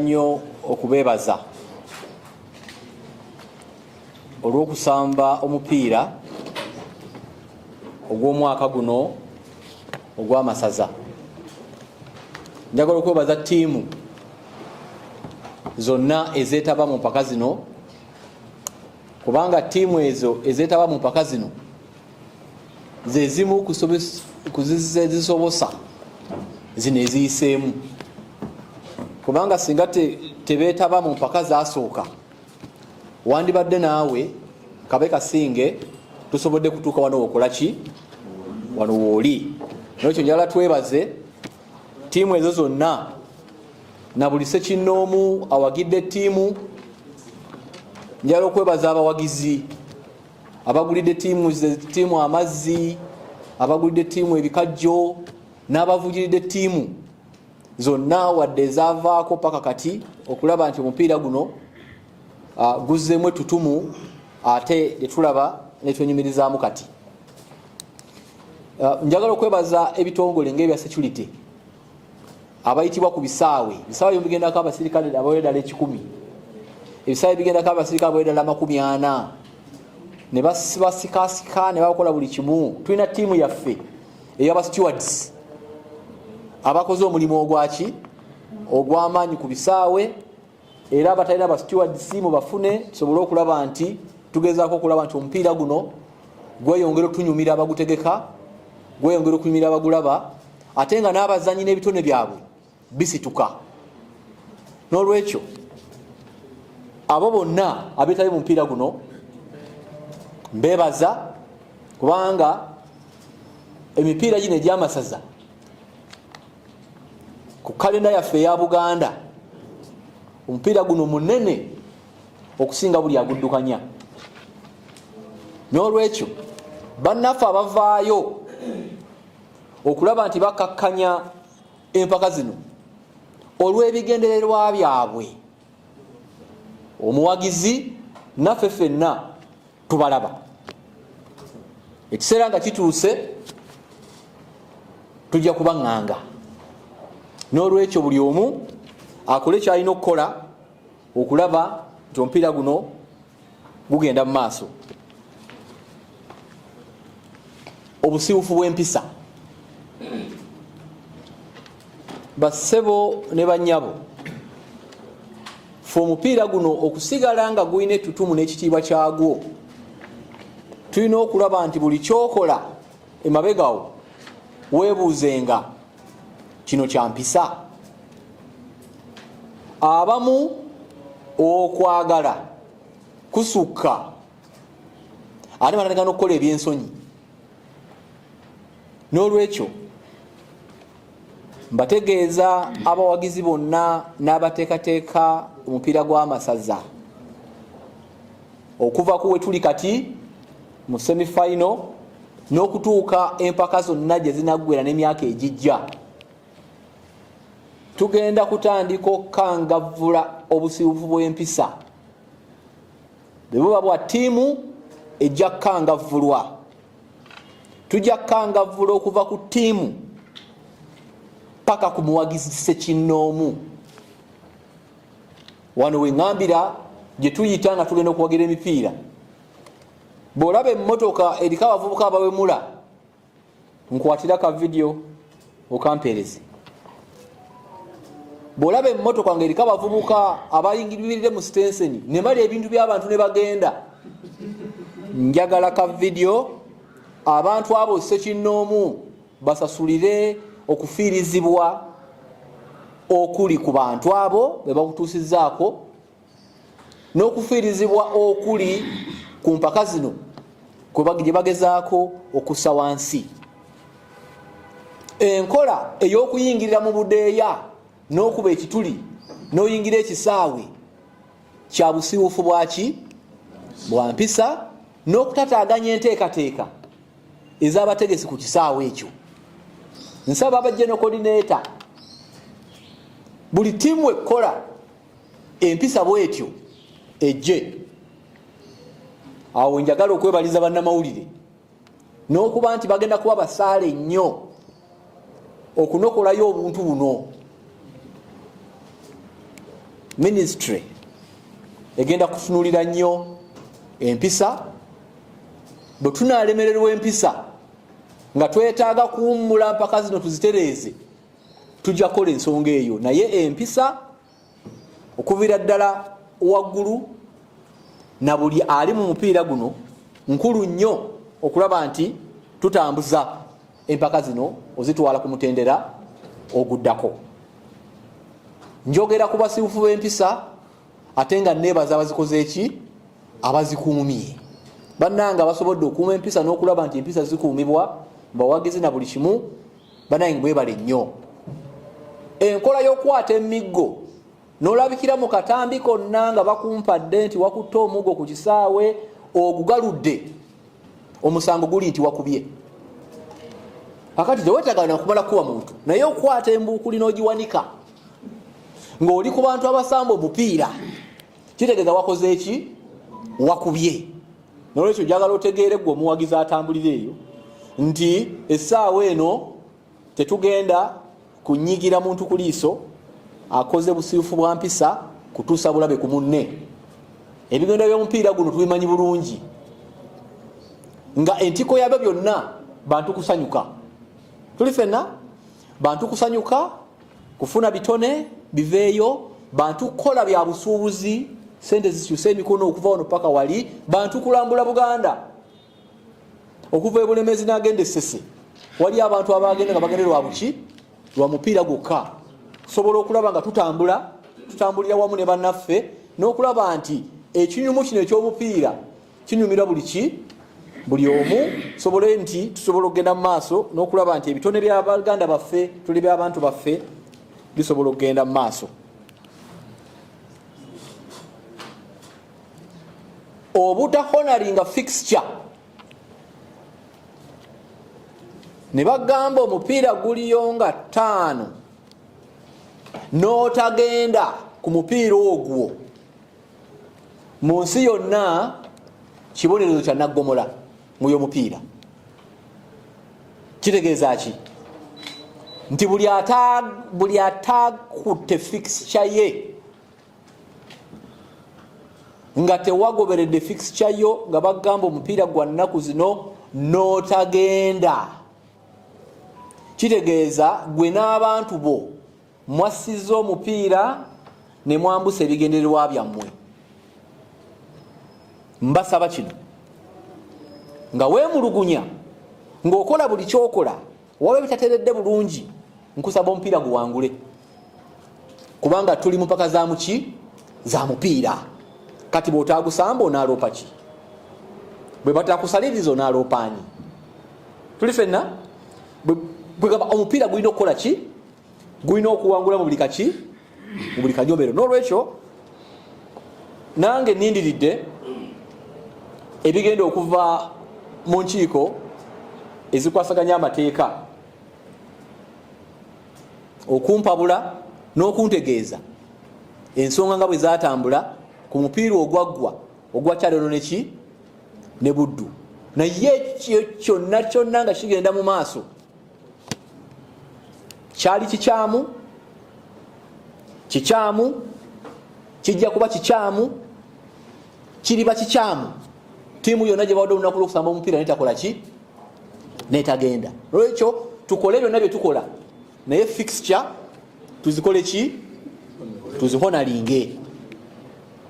nnyo okubeebaza olw'okusamba omupiira ogw'omwaka guno ogw'amasaza. Njagala okwebaza ttiimu zonna ezeetaba mu mpaka zino, kubanga ttiimu ezo ezeetaba mu mpaka zino ze zimu kuzisobosa zino eziyiseemu, kubanga singa tebeetaba mu mpaka zasooka wandibadde naawe kabe kasinge tusobodde kutuuka wano okola ki wano wooli. Nolwekyo njagala twebaze ttiimu ezo zonna na buli ssekinnoomu awagidde ttiimu. Njagala okwebaza abawagizi abagulidde ttiimu amazzi, abagulidde ttiimu ebikajjo, n'abavugiridde ttiimu zonna wadde ezaavaako paka kati okulaba nti omupiira guno guzzeemu ettutumu ate tetulaba netwenyumirizaamu kati. Njagala okwebaza ebitongole ng'ebya security abayitibwa ku bisaawe bigendako abasirikale abawera ddala 1,000, ebisaawe bigendako abasirikale abawera ddala 40, ne basikasika ne bakola buli kimu. Tulina ttiimu yaffe ey'aba stewards abakoze omulimu ogw'amaanyi ku bisaawe, era abatalina aba stewards mubafune tusobole okulaba nti tugezaako okulaba nti omupiira guno gweyongera otunyumira abagutegeka, gweyongera okunyumira abagulaba, ate nga n'abazanyi n'ebitone byabwe bisituka. N'olwekyo abo bonna abeetali mu mupiira guno mbeebaza, kubanga emipiira gino egy'amasaza ku kalenda yaffe eya Buganda omupiira guno munene okusinga buli aguddukanya. N'olwekyo bannaffe abavaayo okulaba nti bakakkanya empaka zino olw'ebigendererwa byabwe, omuwagizi naffe ffenna tubalaba. Ekiseera nga kituuse tujja kubaŋŋanga. N'olwekyo buli omu akole kyalina okukola okulaba nti omupiira guno gugenda mu maaso. Obusiiwufu bw'empisa, bassebo ne bannyabo, fe omupiira guno okusigala nga gulina ettutumu n'ekitiibwa kyagwo, tulina okulaba nti buli kyokola emabegawo weebuuzenga kino kya mpisa. Abamu okwagala kusukka ate batandika n'okukola ebyensonyi. N'olwekyo mbategeeza abawagizi bonna n'abateekateeka omupiira gw'amasaza okuva ku we tuli kati mu semifinal n'okutuuka empaka zonna gye zinaggwera n'emyaka egijja, tugenda kutandika okukangavvula obusiiwufu bw'empisa. Bwe buba bwa ttiimu ejja kukangavvulwa, tujja kukangavvula okuva ku ttiimu paka ku muwagizi ssekinnoomu. Wano we ŋŋambira gye tuyita nga tugenda okuwagira emipiira. Bw'olaba emmotoka eriko abavubuka abawemula, nkwatira ka vidiyo okampeereze. Bw'olaba emmotoka nga eriko abavubuka abayingiririre mu sitenseni ne bali ebintu by'abantu ne bagenda, njagala ka vidiyo abantu abo ssekinnoomu basasulire okufiirizibwa okuli ku bantu abo be bakutuusizzaako, n'okufiirizibwa okuli ku mpaka zino gye bagezaako okussa wansi. Enkola ey'okuyingirira mu budeeya n'okuba ekituli n'oyingira ekisaawe kya busiiwufu bwaki bwa mpisa, n'okutataaganya enteekateeka ez'abategesi ku kisaawe ekyo. Nsaba aba general coordinator buli ttiimu ekola empisa bwetyo ejje. Awo njagala okwebaliza bannamawulire n'okuba nti bagenda kuba basaale nnyo okunokolayo obuntu buno. Ministry egenda kutunulira nnyo empisa. Bwe tunalemererwa empisa nga twetaaga kuwummula mpaka zino tuzitereeze, tujja kukola ensonga eyo. Naye empisa okuviira ddala waggulu na buli ali mu mupiira guno nkulu nnyo okulaba nti tutambuza empaka zino ozitwala ku mutendera oguddako. Njogera ku basibufu b'empisa ate nga neebaza abazikoze eki, abazikuumye. Bannange abasobodde okuuma empisa n'okulaba nti empisa zikuumibwa, bawagizi na buli kimu, bannange bwebale nnyo. Enkola y'okwata emiggo n'olabikira mu katambi konna nga bakumpadde nti wakutte omuggo ku kisaawe, ogugaludde, omusango guli nti wakubye. Akati tewetagana kumala kuwa muntu, naye okwata embuukuli n'ogiwanika ng'oli ku bantu abasamba omupiira, kitegeeza wakoze eki, wakubye. Nolwekyo njagala otegeere gwe omuwagizi atambulira eyo nti essaawa eno tetugenda kunyigira muntu ku liiso akoze busirufu bwa mpisa kutuusa bulabe ku munne. Ebigenda by'omupiira guno tubimanyi bulungi nga entiko yabyo byonna bantu kusanyuka. Tuli fenna bantu kusanyuka, kufuna bitone biveeyo, bantu kukola bya busuubuzi, sente zikyuse emikono okuva wano paka wali, bantu kulambula Buganda okuva e Bulemezi n'agenda Essese. Wali abantu abagenda nga bagenda lwa buki, lwa mupiira gwokka. Tusobola okulaba nga tutambulira wamu ne bannaffe n'okulaba nti ekinyumu kino eky'omupiira kinyumira buli omu, tusobole nti tusobola okugenda mu maaso n'okulaba nti ebitone bya Baganda baffe, tuli by'abantu baffe, bisobola okugenda mu maaso. Obutahonaringa fixture, ne bagamba omupiira guliyo nga 5 n'otagenda ku mupiira ogwo mu nsi yonna, kibonerezo kya naggomola muyo mupiira. Kitegeeza ki? Nti buli atakutte fixture ye nga tewagoberedde fixture yo nga bagamba omupiira gwa nnaku zino n'otagenda, kitegeeza gwe n'abantu bo mwasiza omupiira ne mwambusa ebigendererwa byammwe. Mbasaba kino nga weemulugunya ng'okola buli kyokola, waba bitateredde bulungi, nkusaba omupiira guwangule, kubanga tuli mu mpaka za muki, za mupiira. Kati bw'otaagusamba onaaloopa ki? Bwe batakusaliriza onaaloopa ani? Tuli fenna bwegamba omupiira gulina okukola ki? Gulina okuwangula mu buli kaki, mu buli kanyomero. N'olwekyo nange nindiridde ebigenda okuva mu nkiiko ezikwasaganya amateeka okumpabula n'okuntegeeza ensonga nga bwe zatambula ku mupiira ogwaggwa ogwa Kyaddondo neki ne Buddu. Naye kyonna kyonna nga kigenda mu maaso kyali kikyamu, kijja kuba kikyamu, kiriba kikyamu. Tiimu yonna gye bawadde olunaku lw'okusamba omupiira netakola ki? Netagenda. Olwekyo tukole byonna bye tukola, naye fixture tuzikole ki? Tuzihonalinge.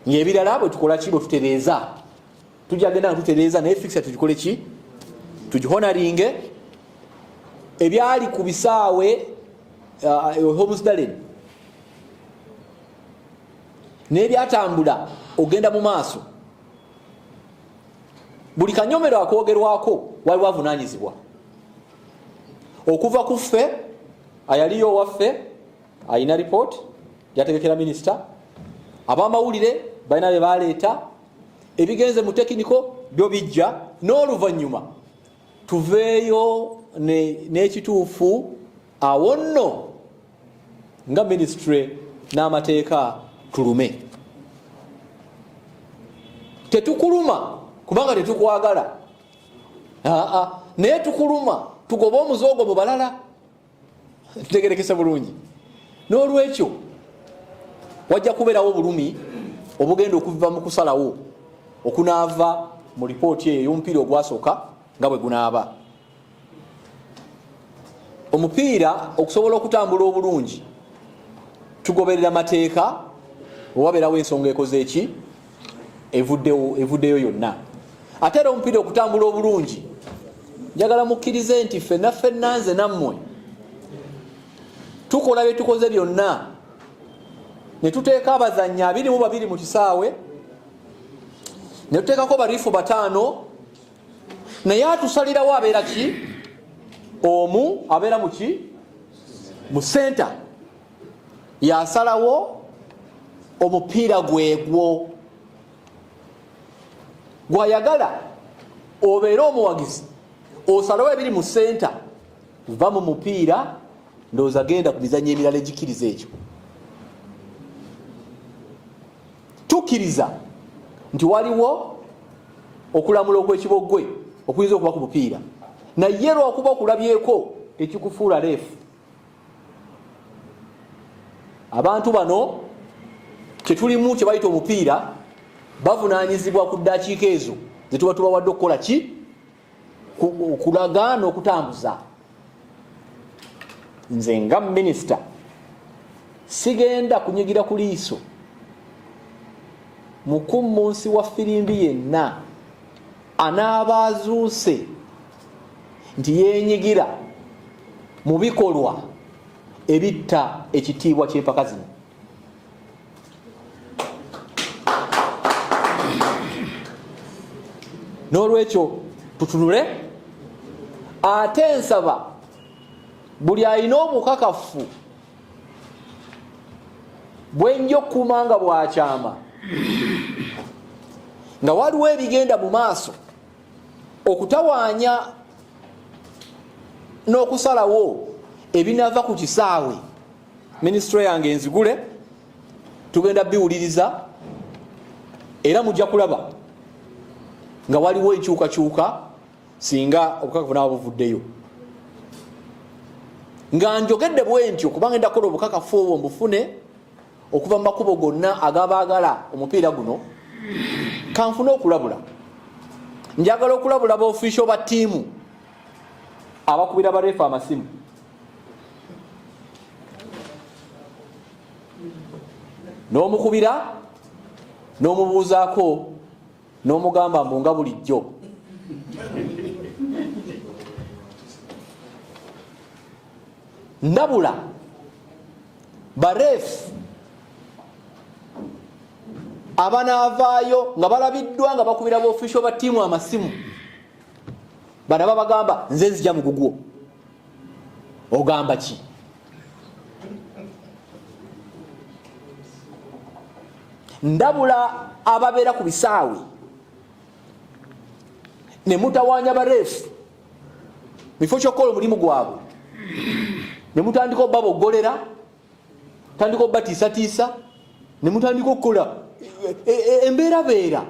Ng'ebirala bwe tukola ki? Bwe tutereeza, tujja genda nga tutereeza, naye fixture tugikole ki? Tugihonalinge. Ebyali ku bisaawe Homesdalen n'ebyatambula ogenda mu maaso, buli kanyomero akwogerwako waliwo avunaanyizibwa. Okuva ku ffe, ayaliyo owaffe ayina report yategekera minisita, ab'amawulire balina bye baleeta, ebigenze mu tekiniko byo bijja, n'oluvannyuma tuveeyo n'ekituufu awo nno nga ministry n'amateeka tulume. Tetukuluma kubanga tetukwagala, naye tukuluma tugobe omuzoogo mu balala. Tutegerekese bulungi. N'olwekyo wajja kubeerawo obulumi obugenda okuva mu kusalawo okunaava mu lipooti eyo y'omupiira ogwasooka nga bwe gunaaba. Omupiira okusobola okutambula obulungi tugoberera mateeka owabeerawo ensonga ekoze eki evuddeyo yonna. Ate era omupiira okutambula obulungi njagala mukkirize nti ffenna nze nammwe tukola bye tukoze byonna ne tuteeka abazannyi 22 mu kisaawe ne tuteekako bariifu 5 naye atusalirawo abeera ki? Omu abeera mu ki? Mu senta yasalawo omupiira gwegwo gwayagala obeere omuwagizi osalawo ebiri mu senta va mu mupiira ndowooza genda ku mizannyo emirala egikiriza ekyo. Tukkiriza nti waliwo okulamula okw'ekibogwe okuyinza okuba ku mupiira naye lwakuba okulabyeko ekikufuula leefu. Abantu bano kyetulimu kye bayita omupiira bavunaanyizibwa ku ddakiika ezo ze tuba tubawadde okukola ki? Okulaga n'okutambuza. Nze nga minisita sigenda kunyigira ku liiso mukummunsi wa firimbi yenna anaaba azuuse nti yenyigira mu bikolwa ebitta ekitiibwa ky'empaka zino. N'olwekyo tutunule ate nsaba buli alina obukakafu bwenjo okkuuma nga bwakyama nga waliwo ebigenda mu maaso okutawaanya n'okusalawo ebinava ku kisaawe, minisitule yange enzigule tugenda biwuliriza era mujja kulaba nga waliwo enkyukakyuka singa obukakafu naaba buvuddeyo. Nga njogedde bwe ntyo kubanga ngenda kukola obukakafu obwo mbufune okuva mu makubo gonna agabaagala omupiira guno, kanfune okulabula. Njagala okulabula ba official ba ttiimu abakubira bareefu amasimu. N'omukubira n'omubuuzaako n'omugamba mbu nga bulijjo. Ndabula bareefu abanaavaayo nga balabiddwa nga bakubira ba official ba ttiimu amasimu banaba bagamba nze nzija mugugwo. Ogamba ki? Ndabula ababeera ku bisaawe ne mutawaanya bareefu bifo ky'okukola omulimu gwabwe ne mutandika obbabogolera, tandika obbatiisatiisa, ne mutandika okukola embeerabeera